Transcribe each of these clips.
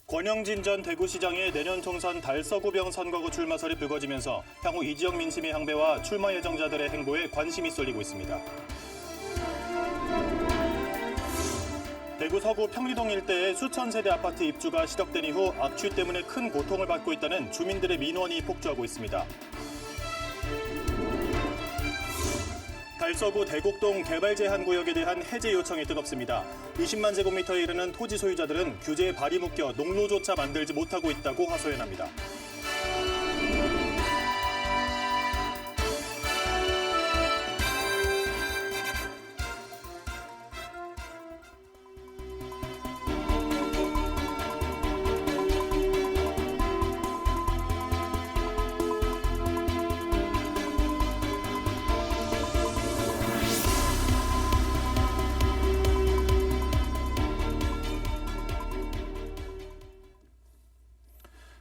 권영진 전 대구시장의 내년 총선 달서구병 선거구 출마설이 불거지면서 향후 이 지역 민심의 향배와 출마 예정자들의 행보에 관심이 쏠리고 있습니다. 대구 서구 평리동 일대의 수천 세대 아파트 입주가 시작된 이후 악취 때문에 큰 고통을 받고 있다는 주민들의 민원이 폭주하고 있습니다. 달서구 대곡동 개발 제한 구역에 대한 해제 요청이 뜨겁습니다. 20만 제곱미터에 이르는 토지 소유자들은 규제에 발이 묶여 농로조차 만들지 못하고 있다고 하소연합니다.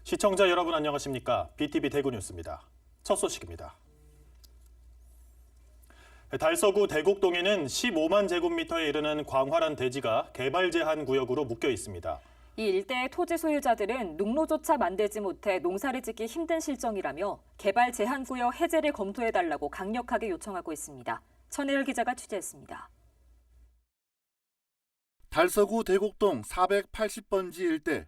시청자 여러분 안녕하십니까? BTV 대구 뉴스입니다. 첫 소식입니다. 달서구 대곡동에는 15만 제곱미터에 이르는 광활한 대지가 개발 제한 구역으로 묶여 있습니다. 이 일대의 토지 소유자들은 농로조차 만들지 못해 농사를 짓기 힘든 실정이라며 개발 제한 구역 해제를 검토해달라고 강력하게 요청하고 있습니다. 천혜열 기자가 취재했습니다. 달서구 대곡동 480번지 일대.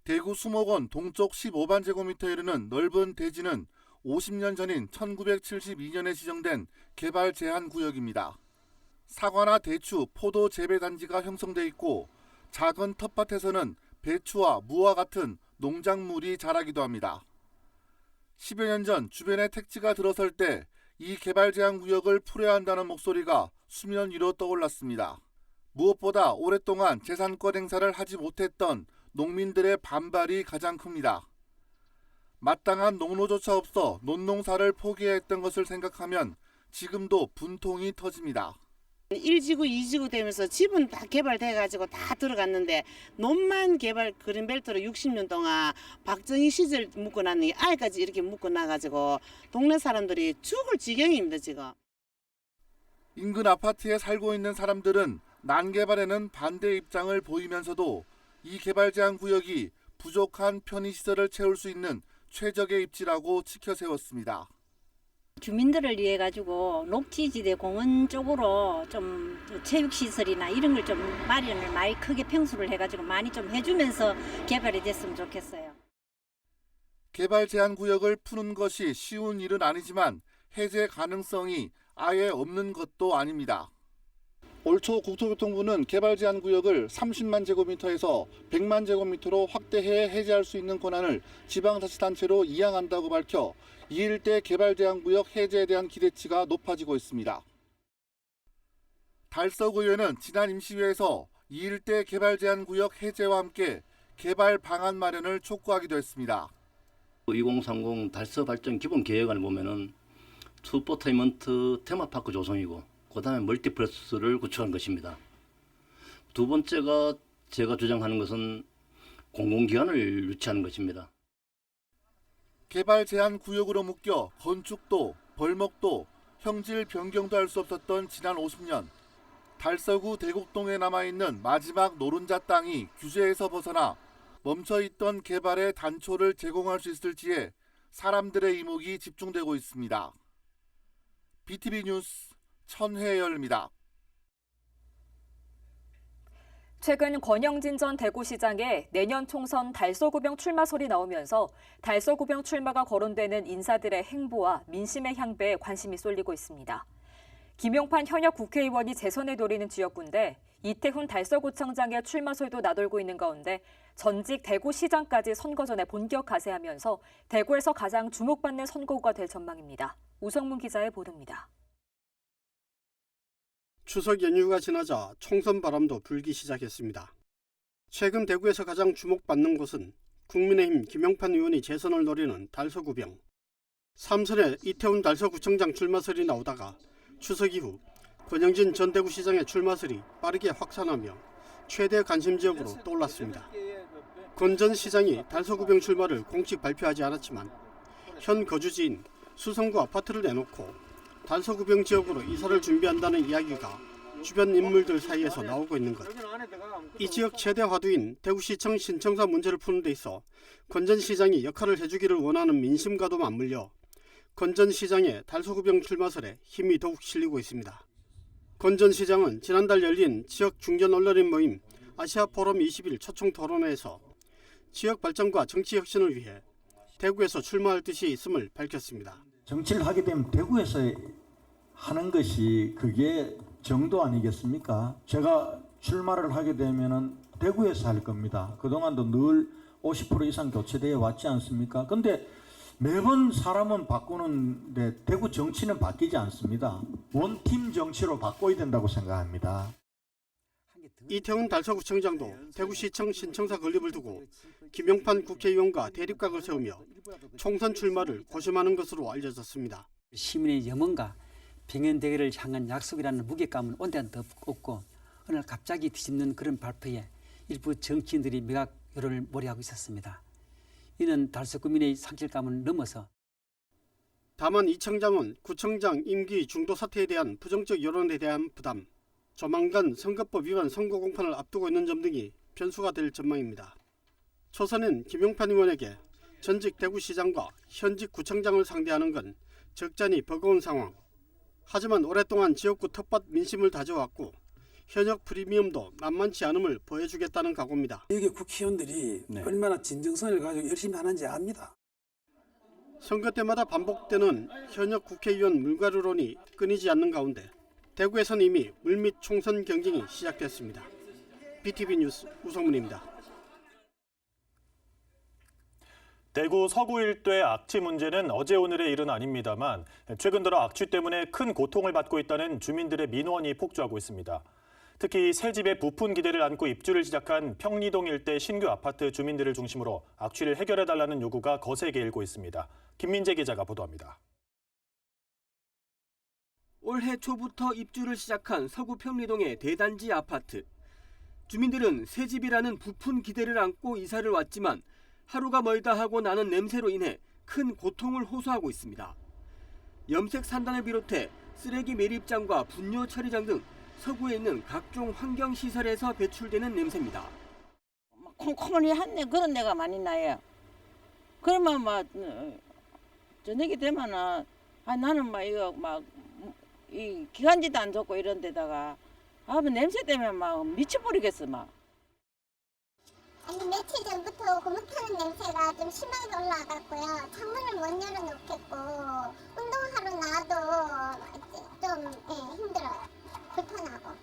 대구 수목원 동쪽 15만 제곱미터에 이르는 넓은 대지는 50년 전인 1972년에 지정된 개발 제한 구역입니다. 사과나 대추, 포도 재배 단지가 형성돼 있고 작은 텃밭에서는 배추와 무와 같은 농작물이 자라기도 합니다. 10여 년 전 주변에 택지가 들어설 때 이 개발 제한 구역을 풀어야 한다는 목소리가 수면 위로 떠올랐습니다. 무엇보다 오랫동안 재산권 행사를 하지 못했던 농민들의 반발이 가장 큽니다. 마땅한 농로조차 없어 논농사를 포기해야 했던 것을 생각하면 지금도 분통이 터집니다. 1지구, 2지구 되면서 집은 다 개발돼가지고 다 들어갔는데 논만 개발 그린벨트로 60년 동안 박정희 시절 묶어놨는 게 아직까지 이렇게 묶어놔가지고 동네 사람들이 죽을 지경입니다 지금. 인근 아파트에 살고 있는 사람들은 난개발에는 반대 입장을 보이면서도 이 개발 제한 구역이 부족한 편의시설을 채울 수 있는 최적의 입지라고 치켜세웠습니다. 주민들을 위해 가지고 녹지지대 공원 쪽으로 좀 체육시설이나 이런 걸 좀 마련을 많이 크게 평수를 해가지고 많이 좀 해주면서 개발이 됐으면 좋겠어요. 개발 제한 구역을 푸는 것이 쉬운 일은 아니지만 해제 가능성이 아예 없는 것도 아닙니다. 올 초 국토교통부는 개발 제한 구역을 30만 제곱미터에서 100만 제곱미터로 확대해 해제할 수 있는 권한을 지방자치단체로 이양한다고 밝혀 이 일대 개발 제한 구역 해제에 대한 기대치가 높아지고 있습니다. 달서구의회는 지난 임시회에서 이 일대 개발 제한 구역 해제와 함께 개발 방안 마련을 촉구하기도 했습니다. 2030 달서 발전 기본 계획안을 보면은 투포테이먼트 테마파크 조성이고 그다음에 멀티플렉스를 구축한 것입니다. 두 번째가 제가 주장하는 것은 공공기관을 유치하는 것입니다. 개발 제한 구역으로 묶여 건축도, 벌목도, 형질 변경도 할 수 없었던 지난 50년. 달서구 대곡동에 남아있는 마지막 노른자 땅이 규제에서 벗어나 멈춰있던 개발의 단초를 제공할 수 있을지에 사람들의 이목이 집중되고 있습니다. BTV 뉴스 천혜열입니다. 최근 권영진 전 대구시장의 내년 총선 달서구병 출마설이 나오면서 달서구병 출마가 거론되는 인사들의 행보와 민심의 향배에 관심이 쏠리고 있습니다. 김용판 현역 국회의원이 재선에 노리는 지역구인데 이태훈 달서구청장의 출마설도 나돌고 있는 가운데 전직 대구시장까지 선거 전에 본격 가세하면서 대구에서 가장 주목받는 선거구가 될 전망입니다. 우성문 기자의 보도입니다. 추석 연휴가 지나자 총선 바람도 불기 시작했습니다. 최근 대구에서 가장 주목받는 곳은 국민의힘 김용판 의원이 재선을 노리는 달서구병. 3선에 이태훈 달서구청장 출마설이 나오다가 추석 이후 권영진 전 대구시장의 출마설이 빠르게 확산하며 최대 관심 지역으로 떠올랐습니다. 권 전 시장이 달서구병 출마를 공식 발표하지 않았지만 현 거주지인 수성구 아파트를 내놓고 달서구병 지역으로 이사를 준비한다는 이야기가 주변 인물들 사이에서 나오고 있는 것. 이 지역 최대 화두인 대구시청 신청사 문제를 푸는 데 있어 권 전 시장이 역할을 해주기를 원하는 민심과도 맞물려 권 전 시장의 달서구병 출마설에 힘이 더욱 실리고 있습니다. 권 전 시장은 지난달 열린 지역 중견 언론인 모임 아시아 포럼 20일 초청 토론회에서 지역 발전과 정치 혁신을 위해 대구에서 출마할 뜻이 있음을 밝혔습니다. 정치를 하게 되면 대구에서 하는 것이 그게 정도 아니겠습니까? 제가 출마를 하게 되면은 대구에서 할 겁니다. 그동안도 늘 50% 이상 교체되어 왔지 않습니까? 근데 매번 사람은 바꾸는데 대구 정치는 바뀌지 않습니다. 원팀 정치로 바꿔야 된다고 생각합니다. 이태훈 달서구청장도 대구시청 신청사 건립을 두고 김용판 국회의원과 대립각을 세우며 총선 출마를 고심하는 것으로 알려졌습니다. 시민의 염원과 병행 대결을 향한 약속이라는 무게감은 온데한데 없고 오늘 갑자기 뒤집는 그런 발표에 일부 정치인들이 매각 여론을 몰이하고 있었습니다. 이는 달서구민의 상실감을 넘어서 다만 이 청장은 구청장 임기 중도 사퇴에 대한 부정적 여론에 대한 부담, 조만간 선거법 위반 선거 공판을 앞두고 있는 점 등이 변수가 될 전망입니다. 초선인 김용판 의원에게 전직 대구시장과 현직 구청장을 상대하는 건 적잖이 버거운 상황. 하지만 오랫동안 지역구 텃밭 민심을 다져왔고 현역 프리미엄도 만만치 않음을 보여주겠다는 각오입니다. 여기 국회의원들이 얼마나 진정성을 가지고 열심히 하는지 압니다. 선거 때마다 반복되는 현역 국회의원 물가루론이 끊이지 않는 가운데 대구에선 이미 물밑 총선 경쟁이 시작됐습니다. BTV 뉴스 우성문입니다. 대구 서구 일대 악취 문제는 어제 오늘의 일은 아닙니다만 최근 들어 악취 때문에 큰 고통을 받고 있다는 주민들의 민원이 폭주하고 있습니다. 특히 새 집에 부푼 기대를 안고 입주를 시작한 평리동 일대 신규 아파트 주민들을 중심으로 악취를 해결해달라는 요구가 거세게 일고 있습니다. 김민재 기자가 보도합니다. 올해 초부터 입주를 시작한 서구 평리동의 대단지 아파트. 주민들은 새 집이라는 부푼 기대를 안고 이사를 왔지만 하루가 멀다 하고 나는 냄새로 인해 큰 고통을 호소하고 있습니다. 염색 산단을 비롯해 쓰레기 매립장과 분뇨 처리장 등 서구에 있는 각종 환경시설에서 배출되는 냄새입니다. 콩콩이 한내 그런 데가 많이 나요. 그러면 저녁이 되면은 나는 이거 이 기관지도 안 좋고 이런 데다가 냄새 때문에 미쳐버리겠어 아니 며칠 전부터 고무 타는 냄새가 좀 심하게 올라와갖고요. 창문을 못 열어놓겠고 운동하러 나와도 좀 힘들어요. 불편하고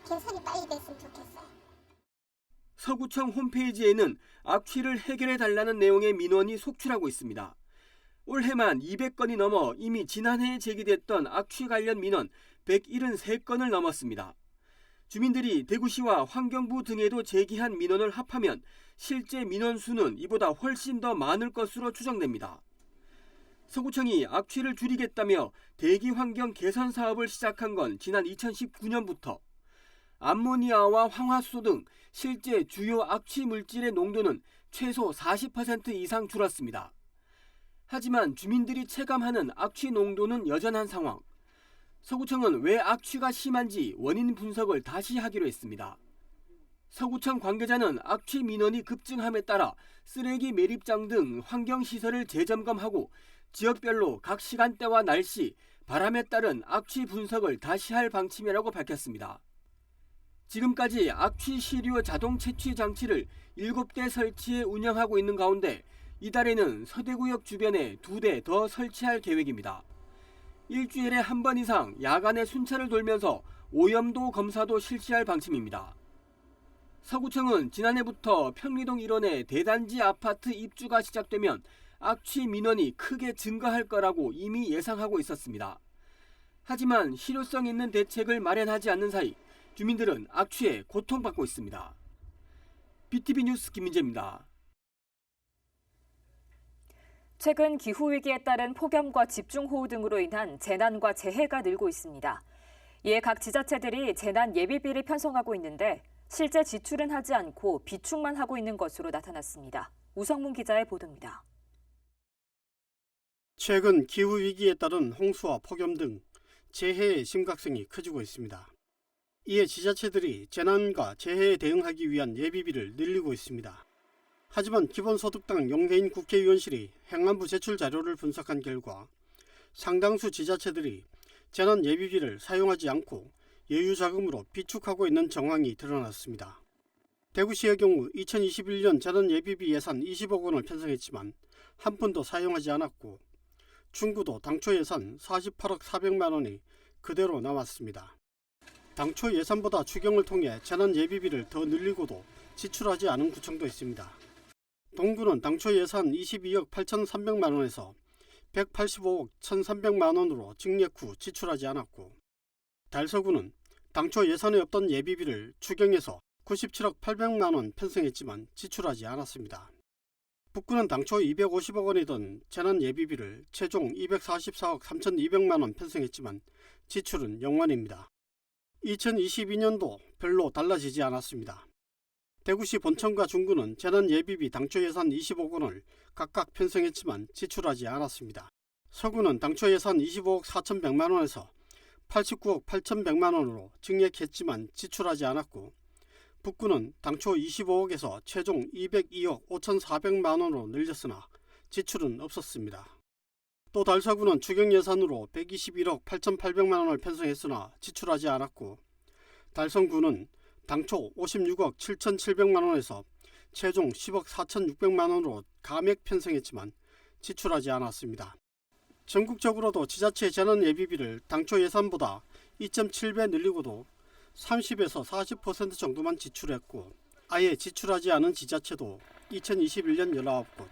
개선이 빨리 됐으면 좋겠어요. 서구청 홈페이지에는 악취를 해결해달라는 내용의 민원이 속출하고 있습니다. 올해만 200건이 넘어 이미 지난해에 제기됐던 악취 관련 민원 173건을 넘었습니다. 주민들이 대구시와 환경부 등에도 제기한 민원을 합하면 실제 민원 수는 이보다 훨씬 더 많을 것으로 추정됩니다. 서구청이 악취를 줄이겠다며 대기 환경 개선 사업을 시작한 건 지난 2019년부터 암모니아와 황화수소 등 실제 주요 악취 물질의 농도는 최소 40% 이상 줄었습니다. 하지만 주민들이 체감하는 악취 농도는 여전한 상황. 서구청은 왜 악취가 심한지 원인 분석을 다시 하기로 했습니다. 서구청 관계자는 악취 민원이 급증함에 따라 쓰레기 매립장 등 환경시설을 재점검하고 지역별로 각 시간대와 날씨, 바람에 따른 악취 분석을 다시 할 방침이라고 밝혔습니다. 지금까지 악취 시료 자동 채취 장치를 7대 설치해 운영하고 있는 가운데 이달에는 서대구역 주변에 2대 더 설치할 계획입니다. 일주일에 한 번 이상 야간에 순찰을 돌면서 오염도 검사도 실시할 방침입니다. 서구청은 지난해부터 평리동 일원의 대단지 아파트 입주가 시작되면 악취 민원이 크게 증가할 거라고 이미 예상하고 있었습니다. 하지만 실효성 있는 대책을 마련하지 않는 사이 주민들은 악취에 고통받고 있습니다. BTV 뉴스 김민재입니다. 최근 기후위기에 따른 폭염과 집중호우 등으로 인한 재난과 재해가 늘고 있습니다. 이에 각 지자체들이 재난 예비비를 편성하고 있는데 실제 지출은 하지 않고 비축만 하고 있는 것으로 나타났습니다. 우성문 기자의 보도입니다. 최근 기후위기에 따른 홍수와 폭염 등 재해의 심각성이 커지고 있습니다. 이에 지자체들이 재난과 재해에 대응하기 위한 예비비를 늘리고 있습니다. 하지만 기본소득당 용해인 국회의원실이 행안부 제출 자료를 분석한 결과 상당수 지자체들이 재난 예비비를 사용하지 않고 예유자금으로 비축하고 있는 정황이 드러났습니다. 대구시의 경우 2021년 재난 예비비 예산 20억 원을 편성했지만 한 푼도 사용하지 않았고 중구도 당초 예산 48억 400만 원이 그대로 남았습니다. 당초 예산보다 추경을 통해 재난 예비비를 더 늘리고도 지출하지 않은 구청도 있습니다. 동구는 당초 예산 22억 8,300만 원에서 185억 1,300만 원으로 증액 후 지출하지 않았고 달서구는 당초 예산에 없던 예비비를 추경해서 97억 800만 원 편성했지만 지출하지 않았습니다. 북구는 당초 250억 원이던 재난 예비비를 최종 244억 3,200만 원 편성했지만 지출은 0원입니다. 2022년도 별로 달라지지 않았습니다. 대구시 본청과 중구는 재난 예비비 당초 예산 20억 원을 각각 편성했지만 지출하지 않았습니다. 서구는 당초 예산 25억 4,100만 원에서 89억 8,100만 원으로 증액했지만 지출하지 않았고 북구는 당초 25억에서 최종 202억 5,400만 원으로 늘렸으나 지출은 없었습니다. 또 달서구는 추경 예산으로 121억 8,800만 원을 편성했으나 지출하지 않았고 달성구는 당초 56억 7,700만 원에서 최종 10억 4,600만 원으로 감액 편성했지만 지출하지 않았습니다. 전국적으로도 지자체 재난 예비비를 당초 예산보다 2.7배 늘리고도 30에서 40% 정도만 지출했고 아예 지출하지 않은 지자체도 2021년 19곳,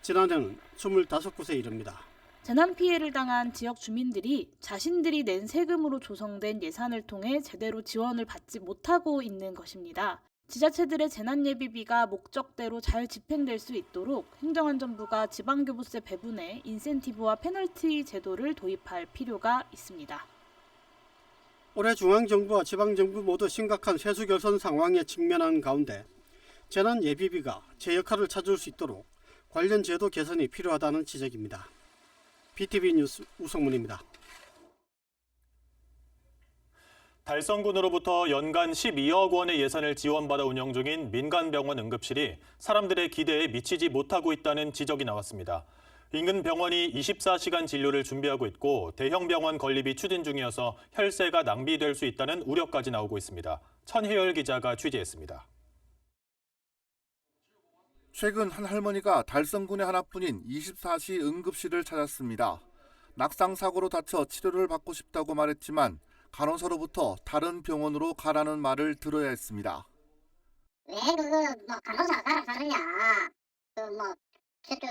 지난해는 25곳에 이릅니다. 재난 피해를 당한 지역 주민들이 자신들이 낸 세금으로 조성된 예산을 통해 제대로 지원을 받지 못하고 있는 것입니다. 지자체들의 재난 예비비가 목적대로 잘 집행될 수 있도록 행정안전부가 지방교부세 배분에 인센티브와 페널티 제도를 도입할 필요가 있습니다. 올해 중앙정부와 지방정부 모두 심각한 세수 결손 상황에 직면한 가운데 재난 예비비가 제 역할을 찾을 수 있도록 관련 제도 개선이 필요하다는 지적입니다. BTV 뉴스 우성문입니다. 달성군으로부터 연간 12억 원의 예산을 지원받아 운영 중인 민간병원 응급실이 사람들의 기대에 미치지 못하고 있다는 지적이 나왔습니다. 인근 병원이 24시간 진료를 준비하고 있고 대형 병원 건립이 추진 중이어서 혈세가 낭비될 수 있다는 우려까지 나오고 있습니다. 천혜열 기자가 취재했습니다. 최근 한 할머니가 달성군의 하나뿐인 24시 응급실을 찾았습니다. 낙상 사고로 다쳐 치료를 받고 싶다고 말했지만 간호사로부터 다른 병원으로 가라는 말을 들어야 했습니다. 왜 그거 간호사가 가라 가느냐? 저쪽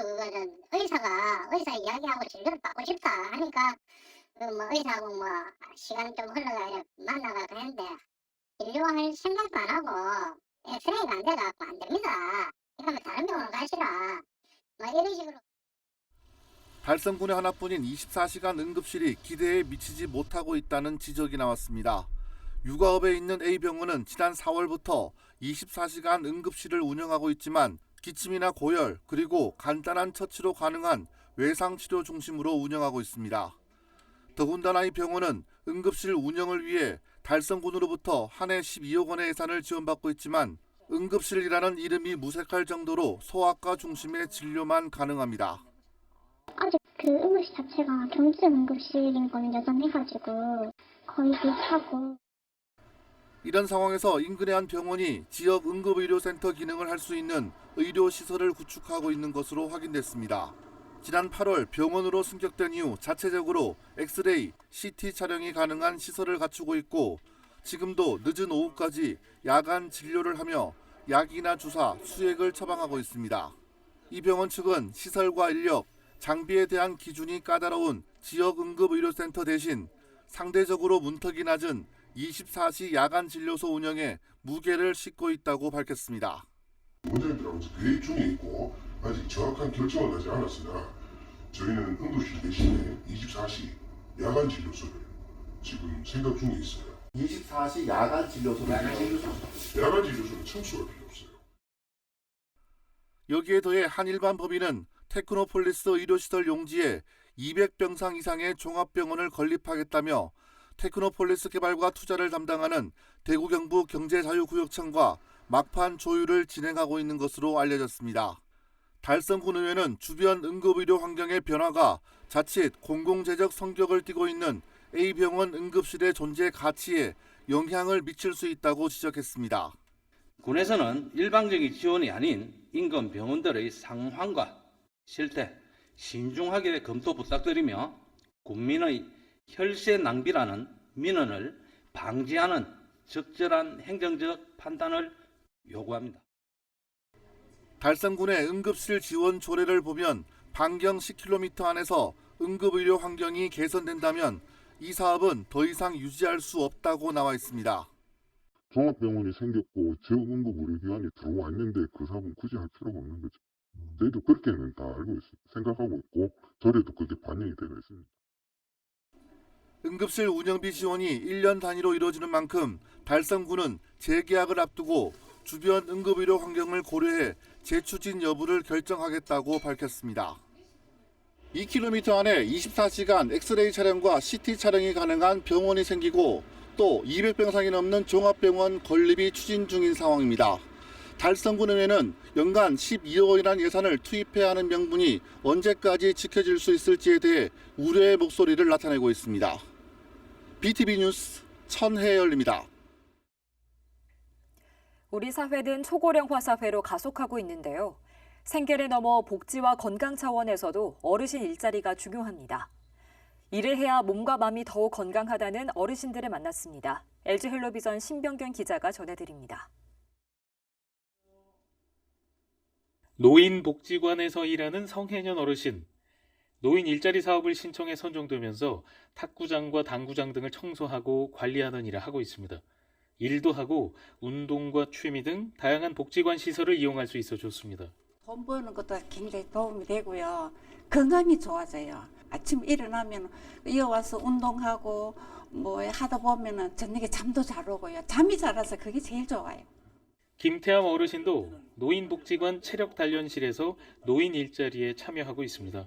의사 이야기하고 진료를 받고 싶다 하니까 의사하고 시간 좀 흘러가 만나가 했는데 진료할 생각도 안 하고 엑스레이가 안 돼갖고 안 됩니다. 그러면 다른 병원으로 가시라. 이런 식으로. 달성군의 하나뿐인 24시간 응급실이 기대에 미치지 못하고 있다는 지적이 나왔습니다. 육아읍에 있는 A병원은 지난 4월부터 24시간 응급실을 운영하고 있지만 기침이나 고열 그리고 간단한 처치로 가능한 외상치료 중심으로 운영하고 있습니다. 더군다나 이 병원은 응급실 운영을 위해 달성군으로부터 한 해 12억 원의 예산을 지원받고 있지만 응급실이라는 이름이 무색할 정도로 소아과 중심의 진료만 가능합니다. 아직 그 응급실 자체가 경증 응급실인 거는 여전해가지고 거의 비슷하고. 이런 상황에서 인근의 한 병원이 지역 응급의료센터 기능을 할 수 있는 의료시설을 구축하고 있는 것으로 확인됐습니다. 지난 8월 병원으로 승격된 이후 자체적으로 엑스레이, CT 촬영이 가능한 시설을 갖추고 있고 지금도 늦은 오후까지 야간 진료를 하며 약이나 주사, 수액을 처방하고 있습니다. 이 병원 측은 시설과 인력, 장비에 대한 기준이 까다로운 지역 응급의료센터 대신 상대적으로 문턱이 낮은 24시 야간 진료소 운영에 무게를 싣고 있다고 밝혔습니다. 원장님들하고 계획 중에 있고 아직 정확한 결정은 나지 않았으나 저희는 응급실 대신에 24시 야간 진료소를 지금 생각 중에 있어요. 24시 야간 진료소를 야간 진료소는 참수할 필요 없어요. 여기에 더해 한 일반 법인은 테크노폴리스 의료시설 용지에 200병상 이상의 종합병원을 건립하겠다며 테크노폴리스 개발과 투자를 담당하는 대구 경북 경제자유구역청과 막판 조율을 진행하고 있는 것으로 알려졌습니다. 달성군의회는 주변 응급의료 환경의 변화가 자칫 공공재적 성격을 띠고 있는 A병원 응급실의 존재 가치에 영향을 미칠 수 있다고 지적했습니다. 군에서는 일방적인 지원이 아닌 인근 병원들의 상황과 실태 신중하게 검토 부탁드리며 국민의 혈세 낭비라는 민원을 방지하는 적절한 행정적 판단을 요구합니다. 달성군의 응급실 지원 조례를 보면 반경 10km 안에서 응급의료 환경이 개선된다면 이 사업은 더 이상 유지할 수 없다고 나와 있습니다. 종합병원이 생겼고 저응급의료기관이 들어왔는데 그 사업은 굳이 할 필요가 없는 거죠. 저희도 그렇게는 다 알고 생각하고 있고 조례도 그렇게 반영이 되어 있습니다. 응급실 운영비 지원이 1년 단위로 이루어지는 만큼 달성군은 재계약을 앞두고 주변 응급의료 환경을 고려해 재추진 여부를 결정하겠다고 밝혔습니다. 2km 안에 24시간 엑스레이 촬영과 CT 촬영이 가능한 병원이 생기고 또 200병상이 넘는 종합병원 건립이 추진 중인 상황입니다. 달성군의회는 연간 12억 원이라는 예산을 투입해야 하는 명분이 언제까지 지켜질 수 있을지에 대해 우려의 목소리를 나타내고 있습니다. BTV 뉴스 천혜열입니다. 우리 사회는 초고령화 사회로 가속하고 있는데요. 생계를 넘어 복지와 건강 차원에서도 어르신 일자리가 중요합니다. 일을 해야 몸과 마음이 더욱 건강하다는 어르신들을 만났습니다. LG 헬로비전 신병균 기자가 전해드립니다. 노인복지관에서 일하는 성해년 어르신. 노인 일자리 사업을 신청해 선정되면서 탁구장과 당구장 등을 청소하고 관리하는 일을 하고 있습니다. 일도 하고 운동과 취미 등 다양한 복지관 시설을 이용할 수 있어 좋습니다. 돈 버는 것도 굉장히 도움이 되고요. 건강이 좋아져요. 아침 일어나면 이어와서 운동하고 뭐 하다 보면은 저녁에 잠도 잘 오고요. 잠이 잘 와서 그게 제일 좋아요. 김태암 어르신도 노인복지관 체력단련실에서 노인 일자리에 참여하고 있습니다.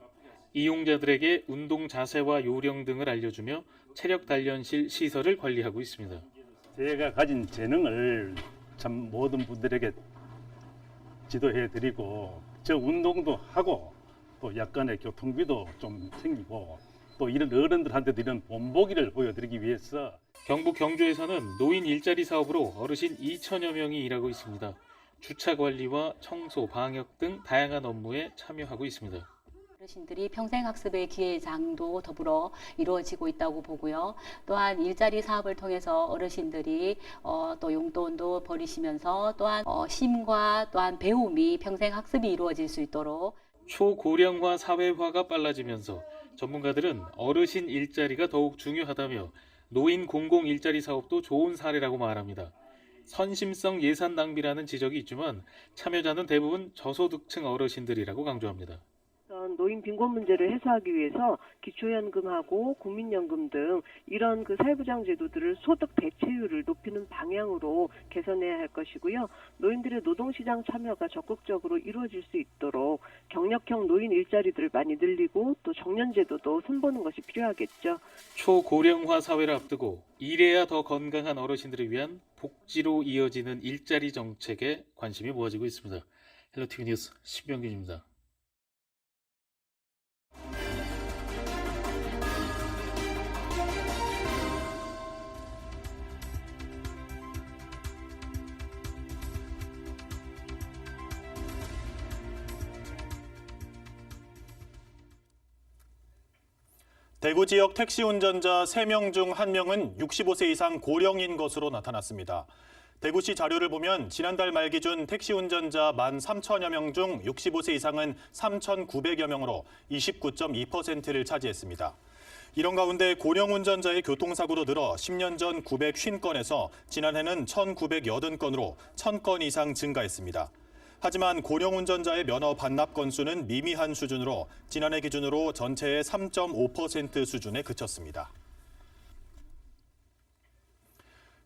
이용자들에게 운동 자세와 요령 등을 알려주며 체력단련실 시설을 관리하고 있습니다. 제가 가진 재능을 참 모든 분들에게 지도해드리고 저 운동도 하고 또 약간의 교통비도 좀 생기고 또 이런 어른들한테도 이런 본보기를 보여드리기 위해서 경북 경주에서는 노인 일자리 사업으로 어르신 2천여 명이 일하고 있습니다. 주차 관리와 청소, 방역 등 다양한 업무에 참여하고 있습니다. 어르신들이 평생학습의 기회장도 더불어 이루어지고 있다고 보고요. 또한 일자리 사업을 통해서 어르신들이 또 용돈도 벌이시면서 또한 쉼과 또한 배움이 평생학습이 이루어질 수 있도록 초고령화 사회화가 빨라지면서 전문가들은 어르신 일자리가 더욱 중요하다며 노인 공공 일자리 사업도 좋은 사례라고 말합니다. 선심성 예산 낭비라는 지적이 있지만 참여자는 대부분 저소득층 어르신들이라고 강조합니다. 노인 빈곤 문제를 해소하기 위해서 기초연금하고 국민연금 등 이런 사회보장 제도들을 소득 대체율을 높이는 방향으로 개선해야 할 것이고요. 노인들의 노동시장 참여가 적극적으로 이루어질 수 있도록 경력형 노인 일자리들을 많이 늘리고 또 정년제도도 손보는 것이 필요하겠죠. 초고령화 사회를 앞두고 일해야 더 건강한 어르신들을 위한 복지로 이어지는 일자리 정책에 관심이 모아지고 있습니다. 헬로티비 뉴스 신병균입니다. 대구 지역 택시 운전자 3명 중 1명은 65세 이상 고령인 것으로 나타났습니다. 대구시 자료를 보면 지난달 말 기준 택시 운전자 13,000여 명 중 65세 이상은 3,900여 명으로 29.2%를 차지했습니다. 이런 가운데 고령 운전자의 교통사고로 늘어 10년 전 950건에서 지난해는 1,980건으로 1,000건 이상 증가했습니다. 하지만 고령 운전자의 면허 반납 건수는 미미한 수준으로 지난해 기준으로 전체의 3.5% 수준에 그쳤습니다.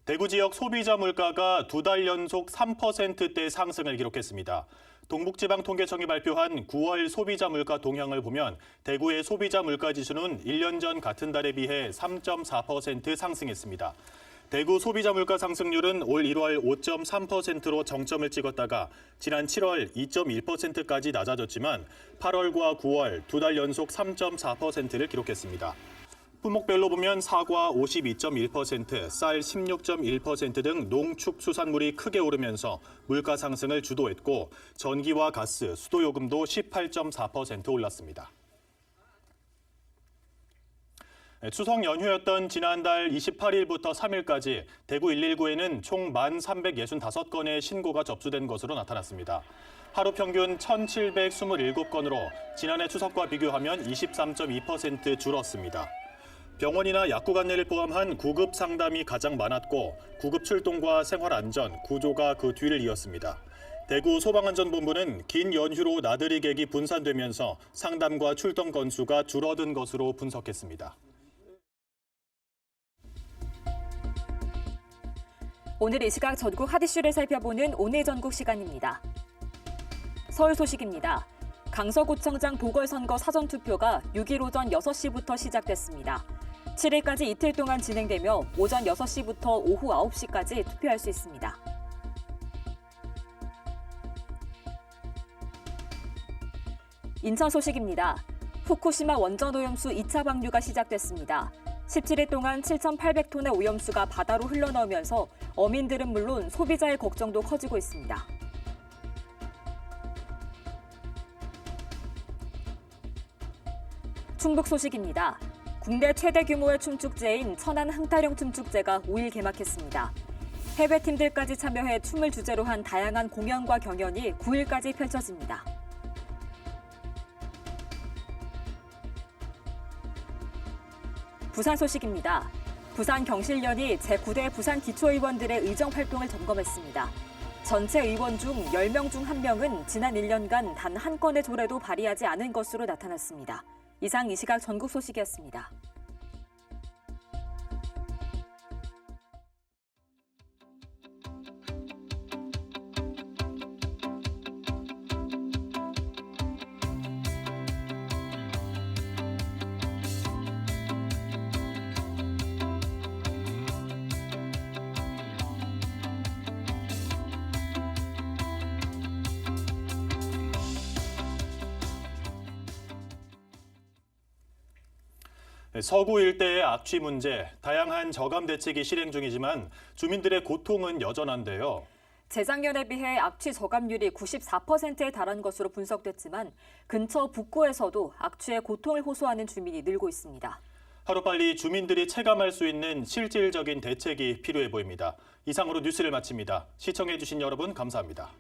대구 지역 소비자 물가가 2달 연속 3%대 상승을 기록했습니다. 동북지방통계청이 발표한 9월 소비자 물가 동향을 보면 대구의 소비자 물가 지수는 1년 전 같은 달에 비해 3.4% 상승했습니다. 대구 소비자 물가 상승률은 올 1월 5.3%로 정점을 찍었다가 지난 7월 2.1%까지 낮아졌지만 8월과 9월 2달 연속 3.4%를 기록했습니다. 품목별로 보면 사과 52.1%, 쌀 16.1% 등 농축수산물이 크게 오르면서 물가 상승을 주도했고 전기와 가스, 수도요금도 18.4% 올랐습니다. 추석 연휴였던 지난달 28일부터 3일까지 대구 119에는 총 1,365건의 신고가 접수된 것으로 나타났습니다. 하루 평균 1,727건으로 지난해 추석과 비교하면 23.2% 줄었습니다. 병원이나 약국 안내를 포함한 구급 상담이 가장 많았고 구급 출동과 생활안전, 구조가 그 뒤를 이었습니다. 대구 소방안전본부는 긴 연휴로 나들이 객이 분산되면서 상담과 출동 건수가 줄어든 것으로 분석했습니다. 오늘 이 시각 전국 핫 이슈를 살펴보는 오늘 전국 시간입니다. 서울 소식입니다. 강서구청장 보궐선거 사전투표가 6일 오전 6시부터 시작됐습니다. 7일까지 이틀 동안 진행되며 오전 6시부터 오후 9시까지 투표할 수 있습니다. 인천 소식입니다. 후쿠시마 원전오염수 2차 방류가 시작됐습니다. 17일 동안 7,800톤의 오염수가 바다로 흘러나오면서 어민들은 물론 소비자의 걱정도 커지고 있습니다. 충북 소식입니다. 국내 최대 규모의 춤축제인 천안 항타령 춤축제가 5일 개막했습니다. 해외 팀들까지 참여해 춤을 주제로 한 다양한 공연과 경연이 9일까지 펼쳐집니다. 부산 소식입니다. 부산경실련이 제9대 부산 기초의원들의 의정 활동을 점검했습니다. 전체 의원 중 10명 중 1명은 지난 1년간 단 한 건의 조례도 발의하지 않은 것으로 나타났습니다. 이상 이 시각 전국 소식이었습니다. 서구 일대의 악취 문제, 다양한 저감 대책이 실행 중이지만 주민들의 고통은 여전한데요. 재작년에 비해 악취 저감률이 94%에 달한 것으로 분석됐지만 근처 북구에서도 악취의 고통을 호소하는 주민이 늘고 있습니다. 하루빨리 주민들이 체감할 수 있는 실질적인 대책이 필요해 보입니다. 이상으로 뉴스를 마칩니다. 시청해주신 여러분 감사합니다.